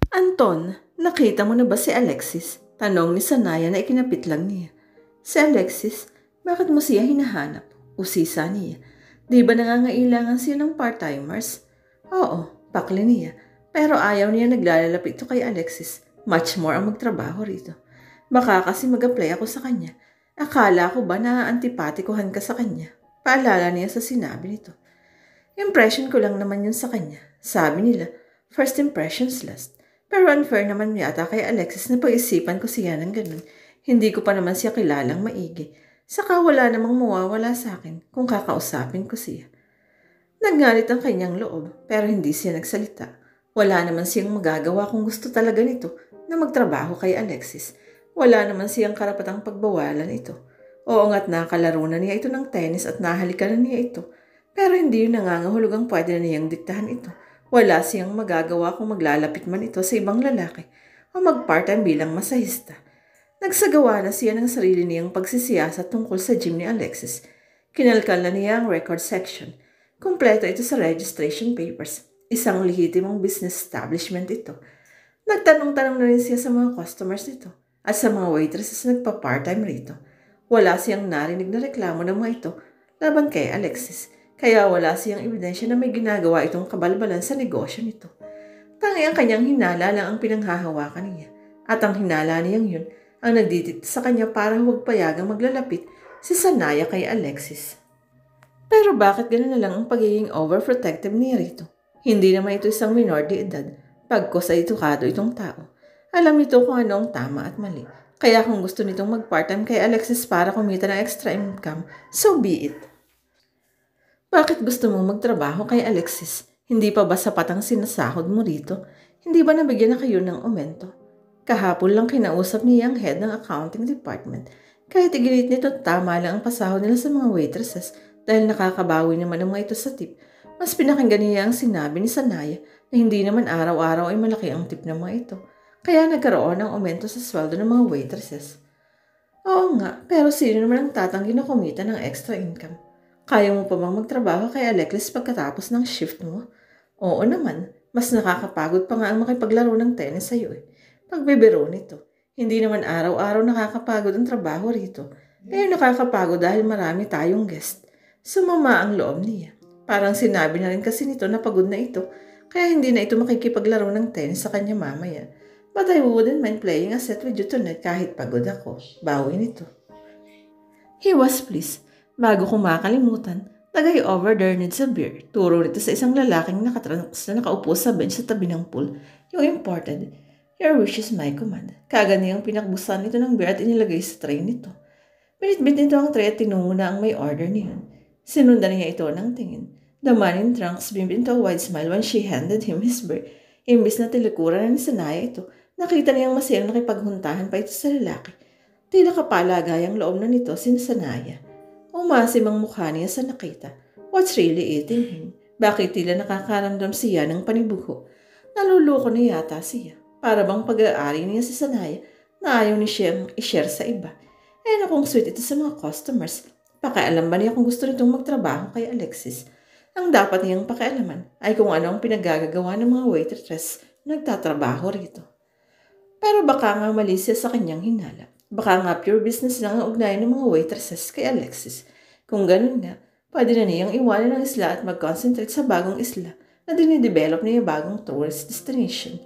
Anton, nakita mo na ba si Alexis? Tanong ni Sanaya na ikinapit lang niya. Si Alexis, bakit mo siya hinahanap? Usisa niya. Di ba nangangailangan siya ng part-timers? Oo, pakli niya. Pero ayaw niya naglalapit ito kay Alexis. Much more ang magtrabaho rito. Baka kasi mag-apply ako sa kanya. Akala ko ba na antipatikuhan ka sa kanya? Paalala niya sa sinabi nito. Impression ko lang naman yun sa kanya. Sabi nila, first impressions last. Pero unfair naman yata kay Alexis na pag-isipan ko siya ng ganun. Hindi ko pa naman siya kilalang maigi. Saka wala namang mawawala sa akin kung kakausapin ko siya. Naggalit ang kanyang loob pero hindi siya nagsalita. Wala naman siyang magagawa kung gusto talaga nito na magtrabaho kay Alexis. Wala naman siyang karapatang pagbawalan ito. Oo nga't nakalaro na niya ito ng tennis at nahalikan na niya ito. Pero hindi yun nangangahulugang pwede na niyang diktahan ito. Wala siyang magagawa kung maglalapit man ito sa ibang lalaki o mag-part-time bilang masahista. Nagsagawa na siya ng sarili niyang pagsisiyasat tungkol sa gym ni Alexis. Kinalkal na niya ang record section. Kumpleto ito sa registration papers. Isang lehitimong business establishment ito. Nagtanong-tanong na rin siya sa mga customers nito at sa mga waitresses na nagpa-part-time rito. Wala siyang narinig na reklamo ng mga ito laban kay Alexis. Kaya wala siyang ebidensya na may ginagawa itong kabalbalan sa negosyo nito. Tangi ang kanyang hinala lang ang pinanghahawakan niya. At ang hinala niyang yun ang nagdidikta sa kanya para huwag payagang maglalapit si Sanaya kay Alexis. Pero bakit gano'n na lang ang pagiging overprotective niya rito? Hindi naman ito isang minor de edad, pagkos ay edukado itong tao. Alam nito kung ano ang tama at mali. Kaya kung gusto nitong mag-part-time kay Alexis para kumita ng extra income, so be it. Bakit gusto mong magtrabaho kay Alexis? Hindi pa ba sapat ang sinasahod mo rito? Hindi ba nabigyan na kayo ng aumento? Kahapon lang kinausap niya ang head ng accounting department. Kahit iginit nito tama lang ang pasahod nila sa mga waitresses dahil nakakabawi naman ang mga ito sa tip. Mas pinakinggan niya ang sinabi ni Sanaya na hindi naman araw-araw ay malaki ang tip ng mga ito. Kaya nagkaroon ng aumento sa sweldo ng mga waitresses. Oo nga, pero sino naman ang tatanggi na kumita ng extra income? Kaya mo pa bang magtrabaho kay Alexis pagkatapos ng shift mo? Oo naman, mas nakakapagod pa nga ang makipaglaro ng tennis sa'yo eh. Pagbibiro nito, hindi naman araw-araw nakakapagod ang trabaho rito. Pero nakakapagod dahil marami tayong guest. Sumama ang loob niya. Parang sinabi na rin kasi nito na pagod na ito, kaya hindi na ito makikipaglaro ng tennis sa kanya mamaya. But I wouldn't mind playing a set with you tonight kahit pagod ako. Bawi nito. He was pleased. Bago ko makalimutan, tagay-over there needs a beer. Turo nito sa isang lalaking nakatrunks na nakaupo sa bench sa tabi ng pool. Yung imported. Your wish is my command. Kaganiyang pinakbusan nito ng beer at inilagay sa tray nito. Binitbit nito ang tray at tinungo na ang may order niyon. Sinundan niya ito ng tingin. The man in trunks beamed into a wide smile when she handed him his beer. Imbis na tilikuran na ni Sanaya ito, nakita niyang masayang nakipaghuntahan pa ito sa lalaki. Tila kapalagayang loob na nito si Sanaya. Umasim ang mukha niya sa nakita. What's really eating him? Bakit tila nakakaramdam siya ng panibuho? Naluloko na yata siya. Para bang pag-aari niya si Sanaya na ayaw ni siyang i-share sa iba. Eh nakong sweet ito sa mga customers. Pakialam ba niya kung gusto nitong magtrabaho kay Alexis? Ang dapat niyang pakialaman ay kung ano ang pinagagagawa ng mga waitress na nagtatrabaho rito. Pero baka nga mali siya sa kanyang hinala. Baka nga pure business lang ang ugnayan ng mga waitresses kay Alexis. Kung ganun nga, pwede na niyang iwanan ang isla at mag-concentrate sa bagong isla na dinidevelop niya bagong tourist destination.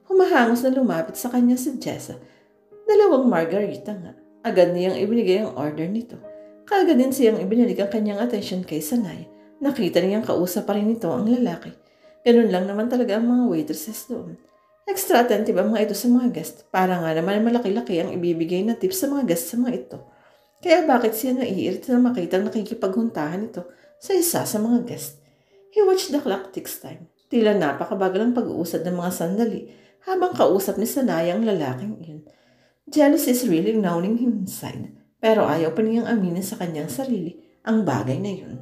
Humahangos na lumapit sa kanya si Jessa. 2 margarita nga. Agad niyang ibinigay ang order nito. Kaagad din siyang ibinalik ang kanyang atensyon kay Sanay. Nakita niyang kausap pa rin nito ang lalaki. Ganun lang naman talaga ang mga waitresses doon. Extra attentive ang mga ito sa mga guest. Para nga naman malaki-laki ang ibibigay na tips sa mga guest sa mga ito. Kaya bakit siya naiirita na makitang nakikipaghuntahan ito sa isa sa mga guest? He watched the clock ticks time. Tila napakabagal ang pag-uusad ng mga sandali habang kausap ni Sanaya ang lalaking iyon. Jealousy is really gnawing him inside. Pero ayaw pa niyang aminin sa kanyang sarili ang bagay na yun.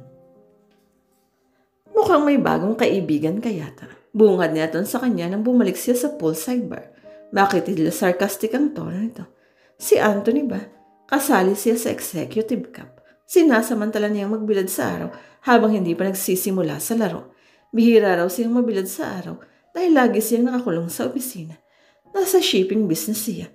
Mukhang may bagong kaibigan kayata. Bungad niya sa kanya nang bumalik siya sa poolside bar. Bakit tila sarcastic ang tono nito? Si Anthony ba? Kasali siya sa executive cup. Sinasamantala niyang magbilad sa araw habang hindi pa nagsisimula sa laro. Bihira raw siyang mabilad sa araw dahil lagi siyang nakakulong sa opisina. Nasa shipping business siya.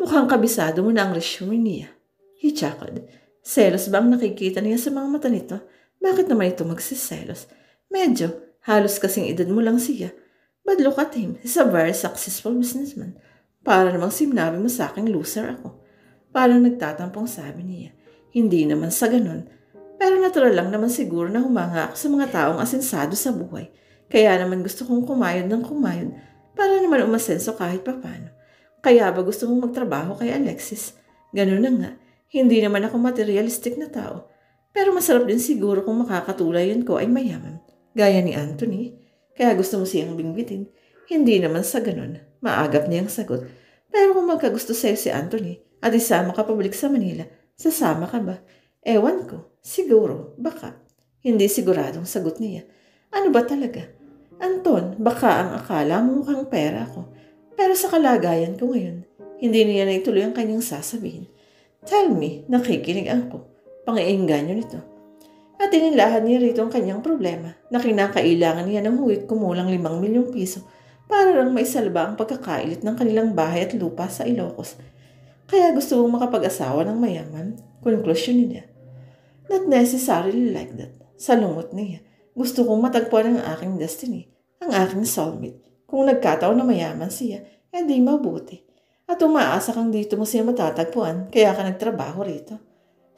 Mukhang kabisado mo na ang resume niya. He chuckled. Selos ba ang nakikita niya sa mga mata nito? Bakit naman ito magsiselos? Medyo, halos kasing edad mo lang siya. But look at him, he's a very successful businessman. Para namang sinabi mo sa aking loser ako. Parang nagtatampong sabi niya. Hindi naman sa ganun. Pero natural lang naman siguro na humanga ako sa mga taong asensado sa buhay. Kaya naman gusto kong kumayod ng kumayod para naman umasenso kahit papano. Kaya ba gusto mong magtrabaho kay Alexis? Ganun na nga, hindi naman ako materialistic na tao. Pero masarap din siguro kung makakatulayan ko ay mayaman. Gaya ni Anthony. Kaya gusto mo siyang bingbitin. Hindi naman sa ganun. Maagap niyang sagot. Pero kung magkagusto sa'yo si Anthony at isama ka pabalik sa Manila, sasama ka ba? Ewan ko. Siguro. Baka. Hindi siguradong sagot niya. Ano ba talaga? Anton, baka ang akala mo mukhang pera ko. Pero sa kalagayan ko ngayon, hindi niya na ituloy ang kanyang sasabihin. Tell me, nakikinig ako. Pang-iinganyo nito. At inilahan niya rito ang kanyang problema na kinakailangan niya ng huwit kumulang 5 milyong piso para lang maisalba ang pagkakailit ng kanilang bahay at lupa sa Ilocos. Kaya gusto mong makapag-asawa ng mayaman? Konklusyon niya. Not necessarily like that. Salungot niya. Gusto kong matagpuan ang aking destiny, ang aking soulmate. Kung nagkataon na mayaman siya, hindi mabuti. At umaasa kang dito mo siya matatagpuan, kaya ka nagtrabaho rito.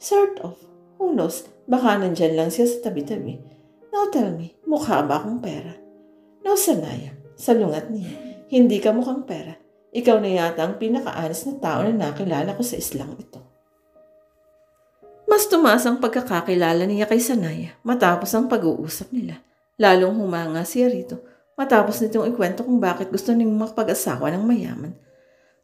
Sort of. Who knows, baka nandyan lang siya sa tabi-tabi. Now tell me, mukha ba akong pera? Now Sanaya, salungat niya, hindi ka mukhang pera. Ikaw na yata ang pinaka-honest na tao na nakilala ko sa islang ito. Mas tumaas ang pagkakakilala niya kay Sanaya matapos ang pag-uusap nila. Lalong humanga siya rito matapos nitong ikwento kung bakit gusto niyang makapag-asawa ng mayaman.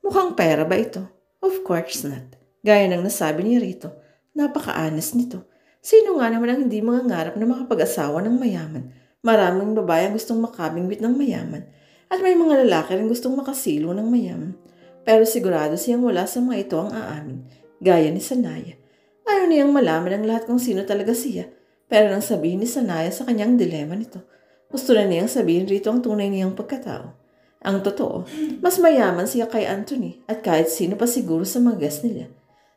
Mukhang pera ba ito? Of course not. Gaya ng nasabi niya rito, napaka-honest nito. Sino nga naman ang hindi mangangarap na makapag-asawa ng mayaman? Maraming babae ang gustong makabingwit ng mayaman at may mga lalaki rin gustong makasilo ng mayaman. Pero sigurado siyang wala sa mga ito ang aamin, gaya ni Sanaya. Ayaw niyang malaman ang lahat kung sino talaga siya, pero nang sabihin ni Sanaya sa kanyang dilema nito, gusto na niyang sabihin rito ang tunay niyang pagkatao. Ang totoo, mas mayaman siya kay Anthony at kahit sino pa siguro sa mga guest nila.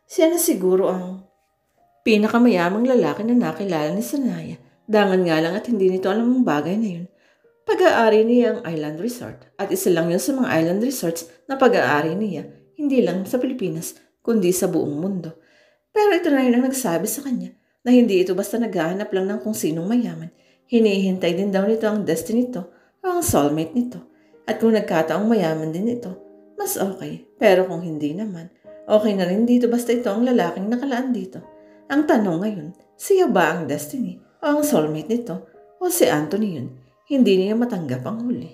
Siya na siguro ang pinakamayamang lalaki na nakilala ni Sanaya. Dangan nga lang at hindi nito alam ang bagay na yun. Pag-aari niya ang island resort at isa lang yun sa mga island resorts na pag-aari niya, hindi lang sa Pilipinas, kundi sa buong mundo. Pero ito na rin ang nagsabi sa kanya na hindi ito basta naghahanap lang ng kung sinong mayaman. Hinihintay din daw nito ang destiny nito o ang soulmate nito. At kung nagkataong mayaman din ito, mas okay. Pero kung hindi naman, okay na rin dito basta ito ang lalaking nakalaan dito. Ang tanong ngayon, siya ba ang destiny o ang soulmate nito o si Anthony yun? Hindi niya matanggap ang huli.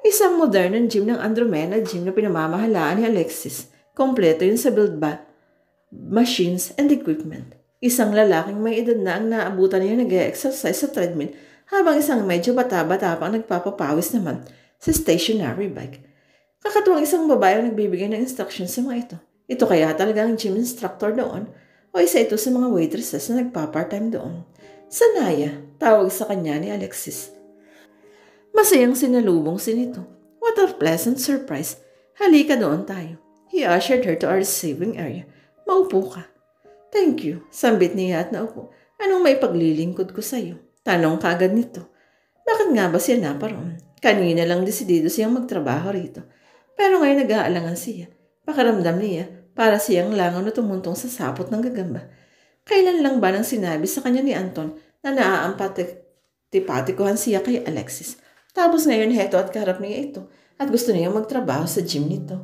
Isang modernong gym ng Andromeda gym na pinamamahalaan ni Alexis. Kompleto yun sa build-back machines and equipment. Isang lalaking may edad na ang naabutan niya nag-exercise sa treadmill habang isang medyo bata-bata pang nagpapapawis naman sa stationary bike. Kakatuwang isang babae ang nagbibigay ng instructions sa mga ito. Ito kaya talagang gym instructor doon o isa ito sa mga waitresses na nagpa-part-time doon. Sanaya, tawag sa kanya ni Alexis. Masayang sinalubong si nito. What a pleasant surprise. Halika doon tayo. He ushered her to our receiving area. Maupo ka. Thank you. Sambit niya at naupo. Anong may paglilingkod ko sa iyo? Tanong kaagad nito. Bakit nga ba siya naparoon? Kanina lang desidido siyang magtrabaho rito. Pero ngayon nag-aalangan siya. Pakiramdam niya para siyang langaw na tumuntong sa sapot ng gagamba. Kailan lang ba nang sinabi sa kanya ni Anton na naaampatipatikuhan siya kay Alexis? Tapos ngayon heto at kaharap niya ito at gusto niya magtrabaho sa gym nito.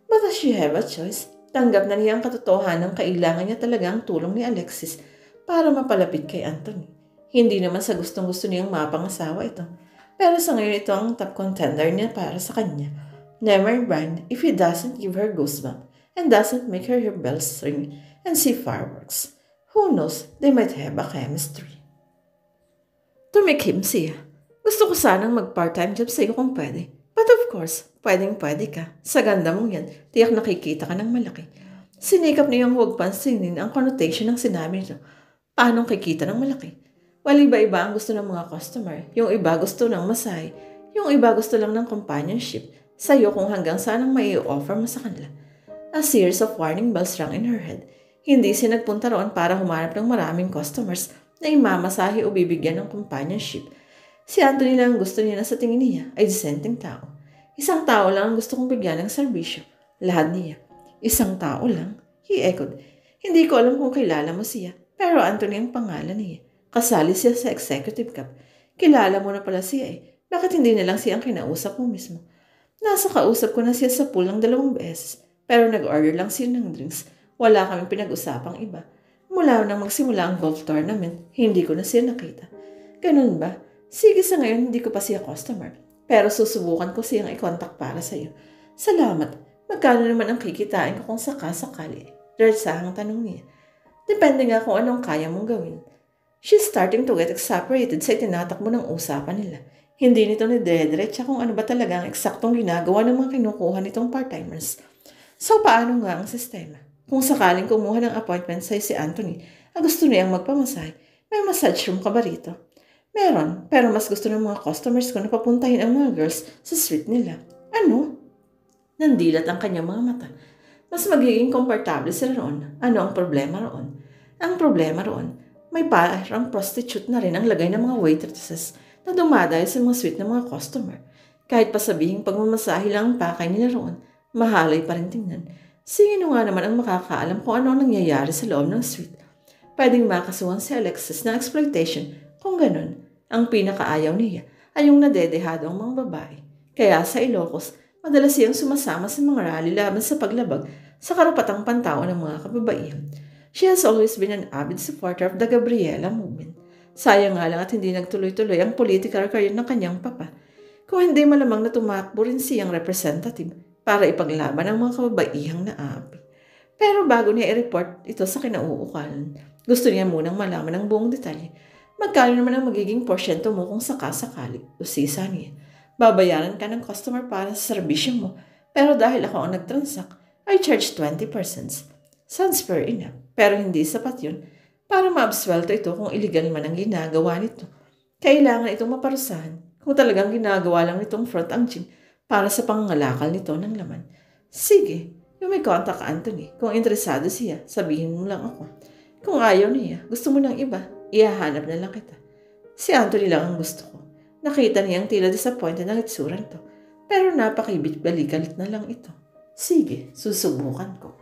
But does she have a choice? Tanggap na niya ang katotohanan ng kailangan niya talaga ang tulong ni Alexis para mapalapit kay Anthony. Hindi naman sa gustong-gusto niyang mapangasawa ito. Pero sa ngayon ito ang top contender niya para sa kanya. Never mind if he doesn't give her goosebumps and doesn't make her bells ring and see fireworks. Who knows, they might have a chemistry. Tumikim siya. Gusto ko sanang mag-part-time job sa iyo kung pwede. But of course, pwedeng-pwede ka. Sa ganda mong yan, tiyak nakikita ka ng malaki. Sinikap niyang huwag pansinin ang connotation ng sinabi nito. Paanong kikita ng malaki? Well, iba-iba ang gusto ng mga customer. Yung iba gusto ng masay. Yung iba gusto lang ng companionship. Sa'yo kung hanggang saan ang mai-offer mo sa kanila. A series of warning bells rang in her head. Hindi siya nagpunta roon para humanap ng maraming customers na imamasahe o bibigyan ng companionship. Si Anthony lang ang gusto niya na sa tingin niya ay disenteng tao. Isang tao lang ang gusto kong bigyan ng serbisyo. Lahat niya. Isang tao lang? He echoed. Hindi ko alam kung kilala mo siya, pero Anthony ang pangalan niya. Kasali siya sa executive cup. Kilala mo na pala siya eh. Bakit hindi na lang siya ang kinausap mo mismo? Nasa kausap ko na siya sa pool ng 2 beses, pero nag-order lang siya ng drinks. Wala kaming pinag-usapang iba. Mula nang magsimula ang golf tournament, hindi ko na siya nakita. Ganun ba? Sige, sa ngayon hindi ko pa siya customer. Pero susubukan ko siyang i-contact para sa iyo. Salamat. Magkano naman ang kikitain ko kung sakasakali? Diretsahan ang tanong niya. Depende nga kung anong kaya mong gawin. She's starting to get exasperated sa itinatakbo ng usapan nila. Hindi nito nidediretsa kung ano ba talaga ang eksaktong ginagawa ng mga kinukuha nitong part-timers. So paano nga ang sistema? Kung sakaling kumuha ng appointment sa si Anthony, ang gusto niyang magpamasahe, may massage room ka ba rito? Meron, pero mas gusto ng mga customers ko na papuntahin ang mga girls sa suite nila. Ano? Nandilat ang kanyang mga mata. Mas magiging komportable sila roon. Ano ang problema roon? Ang problema roon, may parang prostitute na rin ang lagay ng mga waitresses na dumadayo sa mga suite ng mga customer. Kahit pa sabihing pagmamasahe lang ang pakay nila roon, mahalay pa rin tingnan. Sino nga naman ang makakaalam kung ano ang nangyayari sa loob ng suite? Pwedeng makasuhan si Alexis ng exploitation kung ganun. Ang pinakaayaw niya ay yung nadedehado ang mga babae. Kaya sa Ilocos, madalas siyang sumasama sa mga rally laban sa paglabag sa karapatang pantao ng mga kababaihan. She has always been an avid supporter of the Gabriela movement. Sayang nga lang at hindi nagtuloy-tuloy ang political career ng kanyang papa. Kung hindi malamang na tumakbo rin siyang representative para ipaglaban ang mga kababaihang naapi. Pero bago niya i-report ito sa kinauukalan, gusto niya munang malaman ang buong detalye. Magkano naman ang magiging porsyento mo kung sakasakali? Usisa niya. Babayaran ka ng customer para sa serbisyo mo, pero dahil ako ang nag-transact, I charge 20%. Sounds fair enough, pero hindi sapat yun para maabswelto ito kung illegal man ang ginagawa nito. Kailangan itong maparusahan kung talagang ginagawa lang nitong front ang gym para sa pangangalakal nito ng laman. Sige, you may contact Anthony. Kung interesado siya, sabihin mo lang ako. Kung ayaw niya, gusto mo ng iba, ihahanap na lang kita. Si Anthony lang ang gusto ko. Nakita niyang tila disappointed ang itsura nito, pero napakibit-balikan na lang ito. Sige, susubukan ko.